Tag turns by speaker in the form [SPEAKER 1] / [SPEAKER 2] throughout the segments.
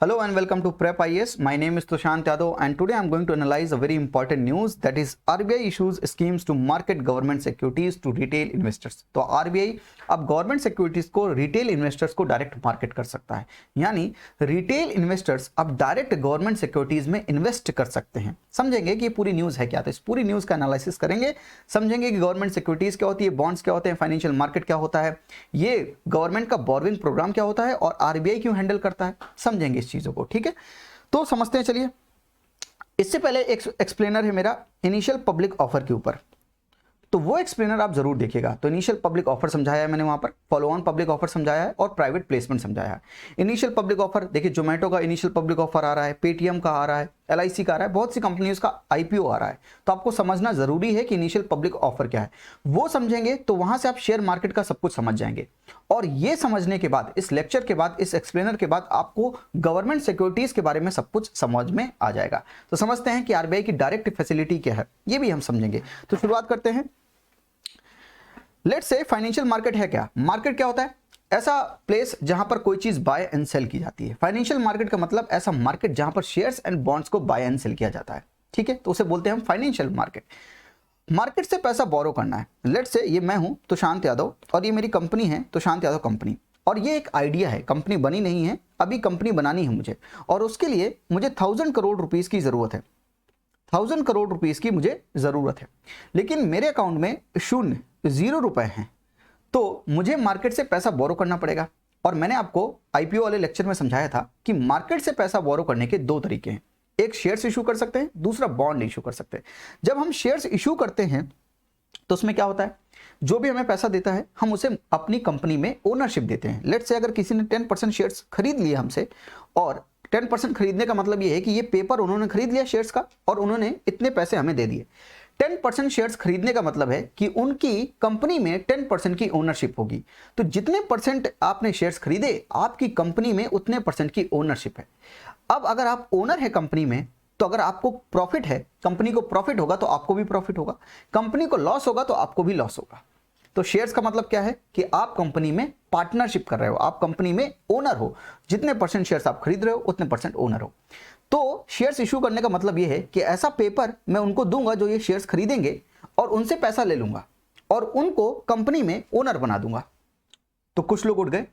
[SPEAKER 1] Hello and welcome to Prep IAS. My name is Tushant Yadav and today I am going to analyze a very important news, that is RBI issues schemes to market government securities to retail investors. तो RBI अब government securities को retail investors को direct market कर सकता है, यानी retail investors अब direct government securities में इन्वेस्ट कर सकते हैं। समझेंगे कि ये पूरी न्यूज है क्या, तो इस पूरी न्यूज का एनालिसिस करेंगे, समझेंगे कि गवर्नमेंट सिक्योरिटीज क्या होती है, बॉन्ड्स क्या होते हैं, फाइनेंशियल मार्केट क्या होता है, ये गवर्नमेंट का बोरोइंग प्रोग्राम क्या होता है और आरबीआई क्यों हैंडल करता है, समझेंगे इस चीजों को। ठीक है, तो समझते हैं। चलिए, इससे पहले एक एक्सप्लेनर है मेरा इनिशियल पब्लिक ऑफर के ऊपर, तो वो एक्सप्लेनर आप जरूर देखिएगा। तो इनिशियल पब्लिक ऑफर समझाया है मैंने वहां पर, फॉलो ऑन पब्लिक ऑफर समझाया है और प्राइवेट प्लेसमेंट समझाया है। इनिशियल पब्लिक ऑफर देखिए, जोमेटो का इनिशियल पब्लिक ऑफर आ रहा है, पेटीएम का आ रहा है, एलआईसी का आ रहा है, बहुत सी कंपनीज का आईपीओ आ रहा है। तो आपको समझना जरूरी है कि इनिशियल पब्लिक ऑफर क्या है। वो समझेंगे तो वहां से आप शेयर मार्केट का सब कुछ समझ जाएंगे। और ये समझने के बाद, इस लेक्चर के बाद, इस एक्सप्लेनर के बाद आपको गवर्नमेंट सिक्योरिटीज के बारे में सब कुछ समझ में आ जाएगा। तो समझते हैं कि आरबीआई की डायरेक्ट फैसिलिटी क्या है, ये भी हम समझेंगे। तो शुरुआत करते हैं। लेट्स से फाइनेंशियल मार्केट है क्या। मार्केट क्या होता है? ऐसा प्लेस जहां पर कोई चीज बाय एंड सेल की जाती है। फाइनेंशियल मार्केट का मतलब ऐसा मार्केट जहां पर शेयर्स एंड बॉन्ड्स को बाय एंड सेल किया जाता है। ठीक है, तो उसे बोलते हैं हम फाइनेंशियल मार्केट। मार्केट से पैसा बोरो करना है। लेट्स से ये मैं हूं तुषांत यादव और ये मेरी कंपनी है तुषांत यादव कंपनी, और ये एक आइडिया है, कंपनी बनी नहीं है अभी, कंपनी बनानी है मुझे, और उसके लिए मुझे 1000 करोड़ रुपीस की जरूरत है। 1000 करोड़ रुपीस की मुझे जरूरत है, लेकिन मेरे अकाउंट में 0 रुपए हैं। तो मुझे मार्केट से पैसा बोरो करना पड़ेगा। और मैंने आपको आईपीओ वाले लेक्चर में समझाया था कि मार्केट से पैसा बोरो करने के दो तरीके हैं, एक शेयर्स इशू कर सकते हैं, दूसरा बॉन्ड इशू कर सकते हैं। जब हम शेयर्स इशू करते हैं तो उसमें क्या होता है, जो भी हमें पैसा देता है हम उसे अपनी कंपनी में ओनरशिप देते हैं। लेट्स से अगर किसी ने 10% शेयर्स खरीद लिए हमसे, और 10% खरीदने का मतलब ये है कि ये पेपर उन्होंने खरीद लिया शेयर्स का और उन्होंने इतने पैसे हमें दे दिए। 10% शेयर्स खरीदने का मतलब है कि उनकी कंपनी में 10% की ओनरशिप होगी। तो जितने परसेंट आपने शेयर्स खरीदे, आपकी कंपनी में उतने परसेंट की ओनरशिप है। अब अगर आप ओनर है कंपनी में, तो अगर आपको प्रॉफिट है, कंपनी को प्रॉफिट होगा तो आपको भी प्रॉफिट होगा, कंपनी को लॉस होगा तो आपको भी लॉस होगा। तो शेयर्स का मतलब क्या है कि आप कंपनी में पार्टनरशिप कर रहे हो, आप कंपनी में ओनर हो, जितने परसेंट शेयर्स आप खरीद रहे हो उतने परसेंट ओनर हो। तो शेयर्स इशू करने का मतलब यह है कि ऐसा पेपर मैं उनको दूंगा जो ये शेयर्स खरीदेंगे, और उनसे पैसा ले लूंगा और उनको कंपनी में ओनर बना दूंगा। तो कुछ लोग उठ गए,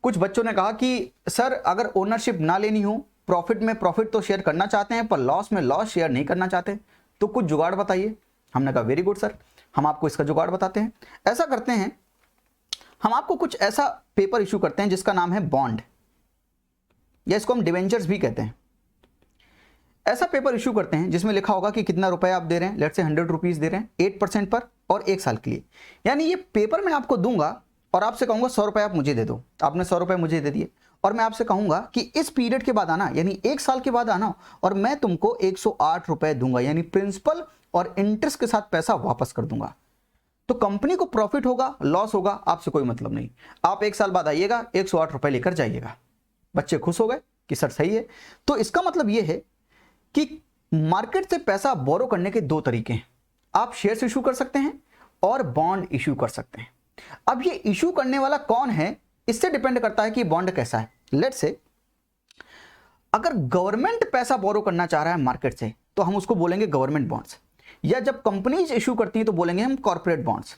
[SPEAKER 1] कुछ बच्चों ने कहा कि सर अगर ओनरशिप ना लेनी हो, प्रॉफिट में प्रॉफिट तो शेयर करना चाहते हैं पर लॉस में लॉस शेयर नहीं करना चाहते, तो कुछ जुगाड़ बताइए। हमने कहा वेरी गुड सर, हम आपको इसका जुगाड़ बताते हैं। ऐसा करते हैं, हम आपको कुछ ऐसा पेपर इशू करते हैं जिसका नाम है बॉन्ड, या इसको हम डिवेंचर्स भी कहते हैं। ऐसा पेपर इशू करते हैं जिसमें लिखा होगा कि कितना रुपए आप दे रहे हैं, लेट्स से 100 रुपीज दे रहे हैं 8% पर और 1 साल के लिए। यानी ये पेपर मैं आपको दूंगा और आपसे कहूंगा 100 रुपए आप मुझे दे दो। आपने 100 रुपए मुझे दे दिए और मैं आपसे कहूंगा कि इस पीरियड के बाद आना, यानी 1 साल के बाद आना, और मैं तुमको 108 रुपए दूंगा, यानी प्रिंसिपल और इंटरेस्ट के साथ पैसा वापस कर दूंगा। तो कंपनी को प्रॉफिट होगा, लॉस होगा, आपसे कोई मतलब नहीं। आप 1 साल बाद आइएगा, 108 रुपए लेकर जाइएगा। बच्चे खुश हो गए कि सर सही है। तो इसका मतलब यह है कि मार्केट से पैसा बोरो करने के दो तरीके हैं, आप शेयर्स इशू कर सकते हैं और बॉन्ड इशू कर सकते हैं। अब ये इशू करने वाला कौन है, इससे डिपेंड करता है कि बॉन्ड कैसा है। लेट्स से अगर गवर्नमेंट पैसा बोरो करना चाह रहा है मार्केट से, तो हम उसको बोलेंगे गवर्नमेंट बॉन्ड्स, या जब कंपनीज इशू करती हैं तो बोलेंगे हम कॉर्पोरेट बॉन्ड्स।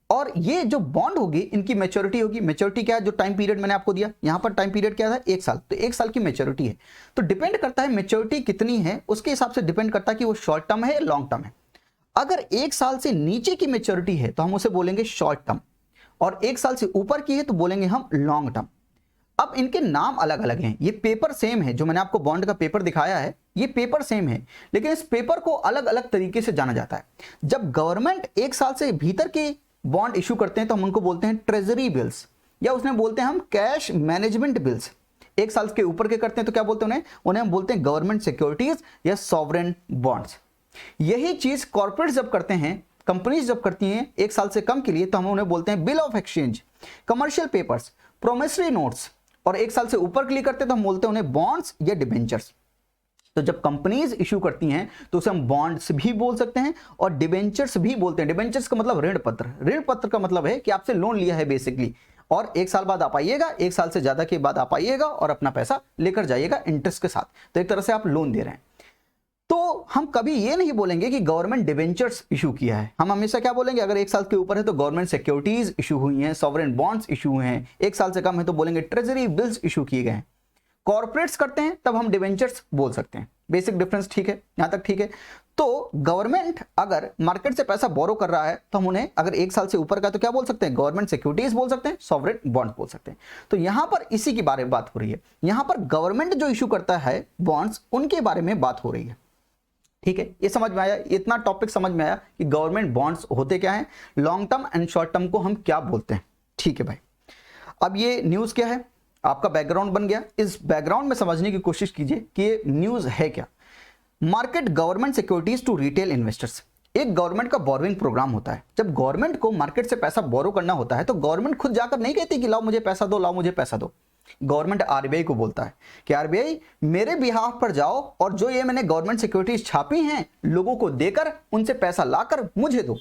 [SPEAKER 1] और ये जो बॉन्ड होगी, इनकी मैच्योरिटी होगी। मैच्योरिटी क्या है, जो टाइम पीरियड मैंने आपको दिया, यहां पर टाइम पीरियड क्या था, 1 साल, तो 1 साल की मैच्योरिटी है। तो डिपेंड करता है मैच्योरिटी कितनी है, उसके हिसाब से डिपेंड करता है कि वो शॉर्ट टर्म है या लॉन्ग टर्म है। अगर 1 साल से नीचे की मैच्योरिटी है तो हम उसे बोलेंगे शॉर्ट टर्म, और 1 साल से ऊपर की है तो बोलेंगे हम लॉन्ग टर्म। अब इनके नाम अलग अलग हैं, ये पेपर सेम है, जो मैंने आपको बॉन्ड का पेपर दिखाया है ये पेपर सेम है, लेकिन इस पेपर को अलग अलग तरीके से जाना जाता है। जब गवर्नमेंट 1 साल से भीतर के बॉन्ड इशू करते हैं तो हम उनको बोलते हैं ट्रेजरी बिल्स, या उसमें बोलते हैं हम कैश मैनेजमेंट बिल्स। 1 साल के ऊपर के करते हैं तो क्या बोलते हैं उन्हें हम बोलते हैं गवर्नमेंट सिक्योरिटीज या सॉवरेन बॉन्ड्स। यही चीज कॉर्पोरेट जब करते हैं, कंपनीज जब करती हैं 1 साल से कम के लिए, तो हम उन्हें बोलते हैं bill of exchange, commercial papers, promissory notes. और 1 साल से ऊपर के लिए करते हैं तो हम बोलते हैं उन्हें बॉन्ड्स या डिबेंचर्स। तो जब कंपनीज इशू करती हैं तो उसे हम बॉन्ड्स भी बोल सकते हैं और डिबेंचर्स भी बोलते हैं। डिबेंचर्स का मतलब ऋण पत्र, ऋण पत्र का मतलब है कि आपसे लोन लिया है बेसिकली, और 1 साल बाद आप आइएगा, 1 साल से ज्यादा के बाद आप आइएगा और अपना पैसा लेकर जाइएगा इंटरेस्ट के साथ। तो एक तरह से आप लोन दे रहे हैं। तो हम कभी ये नहीं बोलेंगे कि गवर्नमेंट डिवेंचर्स इशू किया है। हम हमेशा क्या बोलेंगे, अगर 1 साल के ऊपर है तो गवर्नमेंट सिक्योरिटीज इशू हुई हैं, सॉवरेन बॉन्ड्स इशू हुए हैं। 1 साल से कम है तो बोलेंगे ट्रेजरी बिल्स इशू किए गए हैं। कॉर्पोरेट्स करते हैं तब हम डिवेंचर्स बोल सकते हैं। बेसिक डिफरेंस ठीक है, यहां तक ठीक है। तो गवर्नमेंट अगर मार्केट से पैसा बोरो कर रहा है तो हम उन्हें, अगर 1 साल से ऊपर का तो क्या बोल सकते हैं, गवर्नमेंट सिक्योरिटीज बोल सकते हैं, सॉवरेन बॉन्ड बोल सकते हैं। तो यहां पर इसी के बारे में बात हो रही है। यहां पर गवर्नमेंट जो इशू करता है बॉन्ड्स, उनके बारे में बात हो रही है। ठीक है, ये समझ में आया, इतना टॉपिक समझ में आया कि गवर्नमेंट बॉन्ड्स होते क्या हैं, long term and short term को हम क्या बोलते हैं। ठीक है भाई, अब ये न्यूज क्या है, आपका बैकग्राउंड बन गया। इस बैकग्राउंड में समझने की कोशिश कीजिए कि ये न्यूज है क्या। Market government securities to retail investors, एक गवर्नमेंट का बोरोइंग प्रोग्राम होता है। जब गवर्नमेंट को मार्केट से पैसा बोरो करना होता है तो गवर्नमेंट खुद जाकर नहीं कहती कि लाओ मुझे पैसा दो, लाओ मुझे पैसा दो। गवर्नमेंट आरबीआई को बोलता है कि आरबीआई मेरे बिहाफ पर जाओ और जो ये मैंने गवर्नमेंट सिक्योरिटीज छापी हैं लोगों को देकर उनसे पैसा लाकर मुझे दो।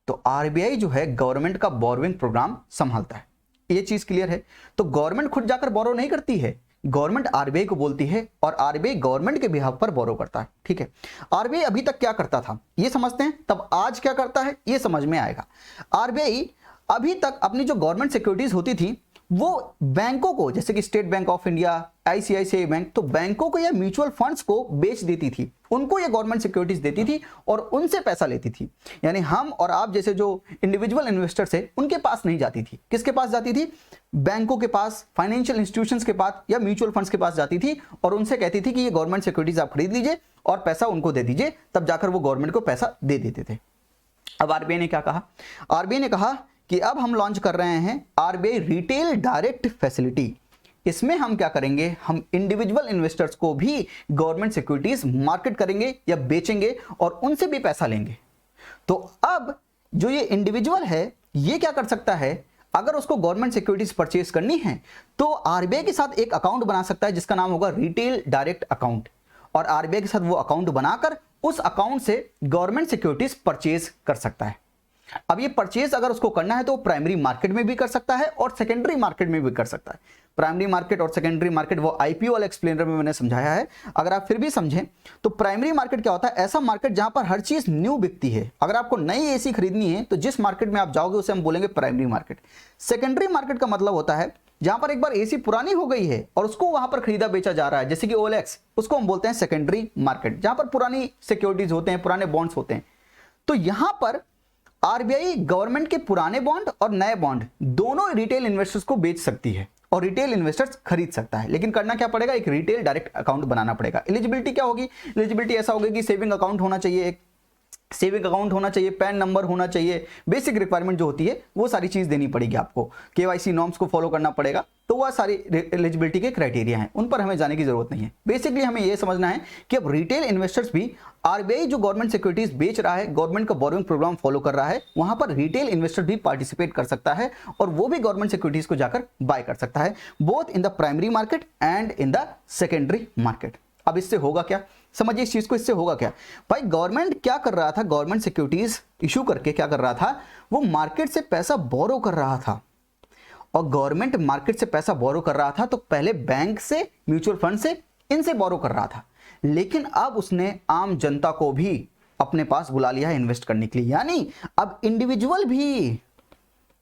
[SPEAKER 1] तो आरबीआई जो है गवर्नमेंट का बोरोइंग प्रोग्राम संभालता है। ये चीज क्लियर है। तो गवर्नमेंट खुद जाकर बोरो नहीं करती है, गवर्नमेंट आरबीआई को बोलती है और आरबीआई गवर्नमेंट के बिहाफ पर बोरो करता है। ठीक है, आरबीआई अभी तक क्या करता था ये समझते हैं, तब आज क्या करता है ये समझ में आएगा। आरबीआई अभी तक अपनी जो गवर्नमेंट सिक्योरिटीज होती थी वो बैंकों को, जैसे कि state bank of India, ICICI bank, तो बैंकों को या म्यूचुअल फंड्स को बेच देती थी, उनको ये गवर्नमेंट सिक्योरिटीज देती थी और उनसे पैसा लेती थी। यानी हम और आप जैसे जो इंडिविजुअल इन्वेस्टर्स है उनके पास नहीं जाती थी। किसके पास जाती थी, बैंकों के पास, फाइनेंशियल इंस्टीट्यूशंस के पास या म्यूचुअल फंड्स के पास जाती थी और उनसे कहती थी कि ये गवर्नमेंट सिक्योरिटीज आप खरीद लीजिए और पैसा उनको दे दीजिए, तब जाकर वो गवर्नमेंट को पैसा दे देते थे। अब आरबीआई ने क्या कहा, आरबीआई ने कहा कि अब हम लॉन्च कर रहे हैं आरबीआई रिटेल डायरेक्ट फैसिलिटी। इसमें हम क्या करेंगे, हम इंडिविजुअल इन्वेस्टर्स को भी गवर्नमेंट सिक्योरिटीज मार्केट करेंगे या बेचेंगे और उनसे भी पैसा लेंगे। तो अब जो ये इंडिविजुअल है ये क्या कर सकता है, अगर उसको गवर्नमेंट सिक्योरिटीज परचेज करनी है तो आरबीआई के साथ एक अकाउंट बना सकता है जिसका नाम होगा रिटेल डायरेक्ट अकाउंट, और आरबीआई के साथ वो अकाउंट बनाकर उस अकाउंट से गवर्नमेंट सिक्योरिटीज परचेज कर सकता है। अब ये परचेज अगर उसको करना है तो प्राइमरी मार्केट में भी कर सकता है और सेकेंडरी मार्केट में भी कर सकता है। प्राइमरी मार्केट और सेकेंडरी मार्केट वो आईपीओ वाले एक्सप्लेनर में मैंने समझाया है। अगर आप फिर भी समझें तो प्राइमरी मार्केट क्या होता है, ऐसा मार्केट जहां पर हर चीज न्यू बिकती है। अगर आपको नई एसी खरीदनी है तो जिस मार्केट में आप जाओगे उसे हम बोलेंगे प्राइमरी मार्केट। सेकेंडरी मार्केट का मतलब होता है जहां पर एक बार एसी पुरानी हो गई है और उसको वहां पर खरीदा बेचा जा रहा है, जैसे कि ओएलएक्स, उसको हम बोलते हैं सेकेंडरी मार्केट, जहां पर पुरानी सिक्योरिटीज होते हैं, पुराने बॉन्ड्स होते हैं। तो यहां पर आरबीआई गवर्नमेंट के पुराने बॉन्ड और नए बॉन्ड दोनों रिटेल इन्वेस्टर्स को बेच सकती है और रिटेल इन्वेस्टर्स खरीद सकता है। लेकिन करना क्या पड़ेगा, एक रिटेल डायरेक्ट अकाउंट बनाना पड़ेगा। एलिजिबिलिटी क्या होगी, एलिजिबिलिटी ऐसा होगी कि सेविंग अकाउंट होना चाहिए, एक सेविंग अकाउंट होना चाहिए, पैन नंबर होना चाहिए, बेसिक रिक्वायरमेंट जो होती है वो सारी चीज देनी पड़ेगी आपको, केवाईसी नॉर्म्स को फॉलो करना पड़ेगा। तो वह सारी एलिजिबिलिटी के क्राइटेरिया हैं, उन पर हमें जाने की जरूरत नहीं है। बेसिकली हमें यह समझना है कि अब रिटेल इन्वेस्टर्स भी, आरबीआई जो गवर्नमेंट सिक्योरिटीज बेच रहा है, गवर्नमेंट का बोरोइंग प्रोग्राम फॉलो कर रहा है, वहां पर रिटेल इन्वेस्टर भी पार्टिसिपेट कर सकता है और वो भी गवर्नमेंट सिक्योरिटीज को जाकर बाय कर सकता है, both in the primary market and in the secondary market. अब इससे होगा क्या, समझिए इस चीज को, इससे होगा क्या भाई, गवर्नमेंट क्या कर रहा था, गवर्नमेंट सिक्योरिटीज इशू करके क्या कर रहा था, वो मार्केट से पैसा बोरो कर रहा था। और गवर्नमेंट मार्केट से पैसा बोरो कर रहा था तो पहले बैंक से, म्यूचुअल फंड से, इनसे बोरो कर रहा था, लेकिन अब उसने आम जनता को भी अपने पास बुला लिया है इन्वेस्ट करने के लिए। यानी अब इंडिविजुअल भी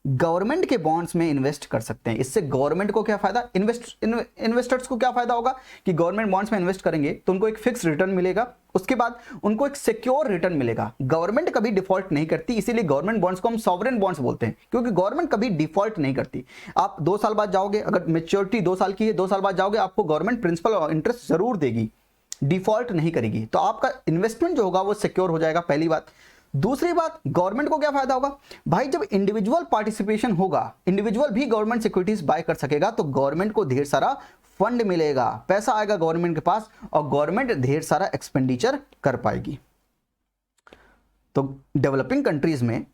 [SPEAKER 1] गवर्नमेंट के बॉन्ड्स में इन्वेस्ट कर सकते हैं। इससे गवर्नमेंट को क्या फायदा, इन्वेस्टर्स को क्या फायदा होगा कि गवर्नमेंट बॉन्ड्स में इन्वेस्ट करेंगे तो उनको एक फिक्स रिटर्न मिलेगा, उसके बाद उनको एक सिक्योर रिटर्न मिलेगा। गवर्नमेंट कभी डिफॉल्ट नहीं करती, इसीलिए गवर्नमेंट बॉन्ड्स को हम सॉवरेन बॉन्ड्स बोलते हैं, क्योंकि गवर्नमेंट कभी डिफॉल्ट नहीं करती। आप 2 साल बाद जाओगे, अगर मेच्योरिटी 2 साल की है, 2 साल बाद जाओगे, आपको गवर्नमेंट प्रिंसिपल और इंटरेस्ट जरूर देगी, डिफॉल्ट नहीं करेगी। तो आपका इन्वेस्टमेंट जो होगा वो सिक्योर हो जाएगा, पहली बात। दूसरी बात, गवर्नमेंट को क्या फायदा होगा भाई, जब इंडिविजुअल पार्टिसिपेशन होगा, इंडिविजुअल भी गवर्नमेंट सिक्योरिटीज बाय कर सकेगा तो गवर्नमेंट को ढेर सारा फंड मिलेगा, पैसा आएगा गवर्नमेंट के पास और गवर्नमेंट ढेर सारा एक्सपेंडिचर कर पाएगी। तो डेवलपिंग कंट्रीज में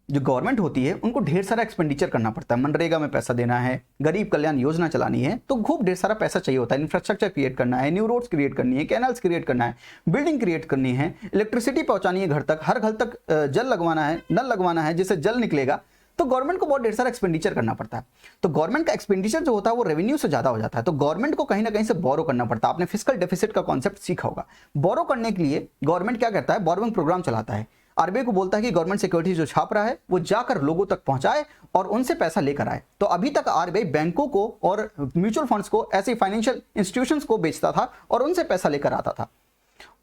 [SPEAKER 1] जो गवर्नमेंट होती है उनको ढेर सारा एक्सपेंडिचर करना पड़ता है, मनरेगा में पैसा देना है, गरीब कल्याण योजना चलानी है, तो खूब ढेर सारा पैसा चाहिए होता है। इंफ्रास्ट्रक्चर क्रिएट करना है, न्यू रोड्स क्रिएट करनी है, कैनल्स क्रिएट करना है, बिल्डिंग क्रिएट करनी है, इलेक्ट्रिसिटी पहुंचानी है घर तक, हर घर तक जल लगवाना है, नल लगवाना है जिससे जल निकलेगा। तो गवर्नमेंट को बहुत ढेर सारा एक्सपेंडिचर करना पड़ता है। तो गवर्नमेंट का एक्सपेंडिचर जो होता है वो रेवेन्यू से ज्यादा हो जाता है, तो गवर्नमेंट को कहीं ना कहीं से बोरो करना पड़ता है। आपने फिस्कल डेफिसिट का कॉन्सेप्ट सीखा होगा। बोरो करने के लिए गवर्नमेंट क्या करता है, बोरोइंग प्रोग्राम चलाता है। आरबीआई को बोलता है कि गवर्नमेंट सिक्योरिटीज जो छाप रहा है वो जाकर लोगों तक पहुंचाए और उनसे पैसा लेकर आए। तो अभी तक आरबीआई बैंकों को और म्यूचुअल फंड्स को, ऐसे फाइनेंशियल इंस्टीट्यूशंस को बेचता था और उनसे पैसा लेकर आता था।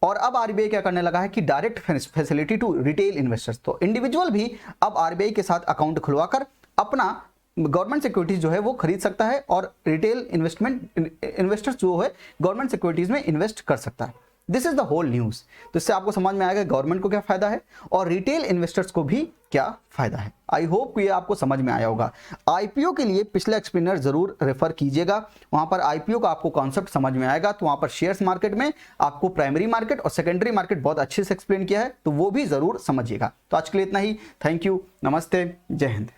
[SPEAKER 1] और अब आरबीआई क्या करने लगा है कि direct facility to retail investors, तो इंडिविजुअल भी अब आरबीआई के साथ अकाउंट खुलवाकर अपना गवर्नमेंट सिक्योरिटीज जो है वो खरीद सकता है और रिटेल इन्वेस्टर्स जो है गवर्नमेंट सिक्योरिटीज में इन्वेस्ट कर सकता है। This is the whole news. तो इससे आपको समझ में आएगा गवर्नमेंट को क्या फायदा है और रिटेल इन्वेस्टर्स को भी क्या फायदा है। आई होप ये आपको समझ में आया होगा। आईपीओ के लिए पिछला एक्सप्लेनर जरूर रेफर कीजिएगा, वहां पर आईपीओ का आपको कॉन्सेप्ट समझ में आएगा। तो वहां पर शेयर्स मार्केट में आपको प्राइमरी मार्केट और सेकेंडरी मार्केट बहुत अच्छे से एक्सप्लेन किया है, तो वो भी जरूर समझिएगा। तो आज के लिए इतना ही। थैंक यू, नमस्ते, जय हिंद।